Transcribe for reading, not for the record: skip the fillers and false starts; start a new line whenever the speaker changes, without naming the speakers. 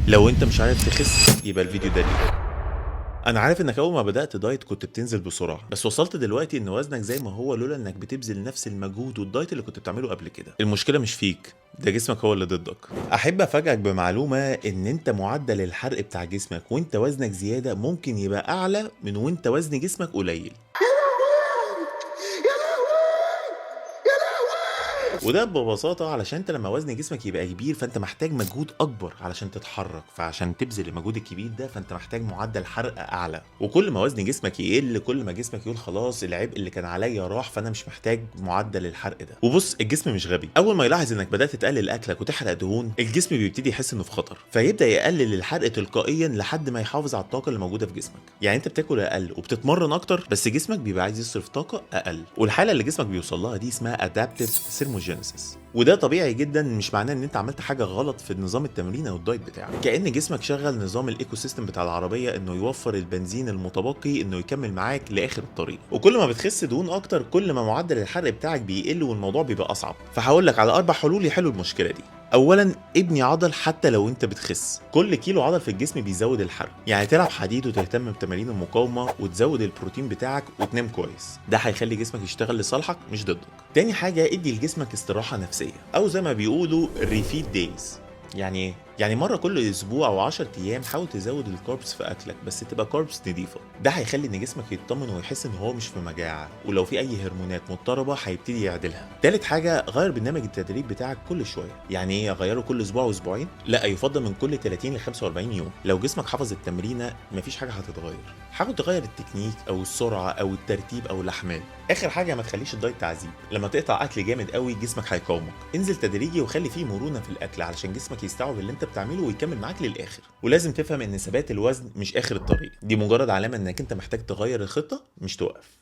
لو انت مش عارف تخس يبقى الفيديو ده ليك. انا عارف انك اول ما بدأت دايت كنت بتنزل بسرعة، بس وصلت دلوقتي ان وزنك زي ما هو لولا انك بتبذل نفس المجهود والدايت اللي كنت بتعمله قبل كده. المشكلة مش فيك، ده جسمك هو اللي ضدك. احب افاجئك بمعلومة ان انت معدل الحرق بتاع جسمك وانت وزنك زيادة ممكن يبقى اعلى من وانت وزن جسمك قليل. وده ببساطة علشان انت لما وزن جسمك يبقى كبير فانت محتاج مجهود اكبر علشان تتحرك، فعشان تبذل المجهود الكبير ده فانت محتاج معدل حرق اعلى. وكل ما وزن جسمك يقل كل ما جسمك يقول خلاص العبء اللي كان عليا راح، فانا مش محتاج معدل الحرق ده. وبص الجسم مش غبي، اول ما يلاحظ انك بدأت تقلل اكلك وتحرق دهون الجسم بيبتدي يحس انه في خطر، فيبدأ يقلل الحرق تلقائيا لحد ما يحافظ على الطاقة اللي موجودة في جسمك. يعني انت بتاكل اقل وبتتمرن اكتر بس جسمك بيبقى عايز يصرف طاقة اقل، والحالة اللي جسمك بيوصل لها دي اسمها ادابتيف ثيرموجينيسيس. وده طبيعي جدا، مش معناه ان انت عملت حاجه غلط في نظام التمرين او الدايت بتاعك، كأن جسمك شغل نظام الايكو سيستم بتاع العربيه انه يوفر البنزين المتبقي انه يكمل معاك لاخر الطريق. وكل ما بتخس دهون اكتر كل ما معدل الحرق بتاعك بيقل والموضوع بيبقى اصعب. فهقول لك على 4 حلول يحلوا المشكله دي. اولا ابني عضل حتى لو انت بتخس، كل كيلو عضل في الجسم بيزود الحرق. يعني تلعب حديد وتهتم بتمارين المقاومه وتزود البروتين بتاعك وتنام كويس، ده هيخلي جسمك يشتغل لصالحك مش ضدك. تاني حاجه ادي لجسمك استراحه نفسيه او زي ما بيقولوا ريفيد دايز. يعني ايه؟ يعني مره كل اسبوع او 10 ايام حاول تزود الكاربس في اكلك، بس تبقى كاربس نضيفه. ده هيخلي ان جسمك يطمن ويحس ان هو مش في مجاعه، ولو في اي هرمونات مضطربه هيبتدي يعدلها. تالت حاجه غير برنامج التدريب بتاعك كل شويه. يعني ايه اغيره كل اسبوع واسبوعين؟ لا، يفضل من كل 30 ل 45 يوم. لو جسمك حفظ التمرينه مفيش حاجه هتتغير. حاول تغير التكنيك او السرعه او الترتيب او الاحمال. اخر حاجه ما تخليش الدايت تعذيب. لما تقطع اكل جامد قوي جسمك هيقاومك. انزل تدريجي وخلي فيه مرونه في الاكل علشان جسمك يستوعب اللي انت بتعمله ويكمل معاك للاخر. ولازم تفهم ان ثبات الوزن مش اخر الطريق، دي مجرد علامه انك انت محتاج تغير الخطه مش توقف.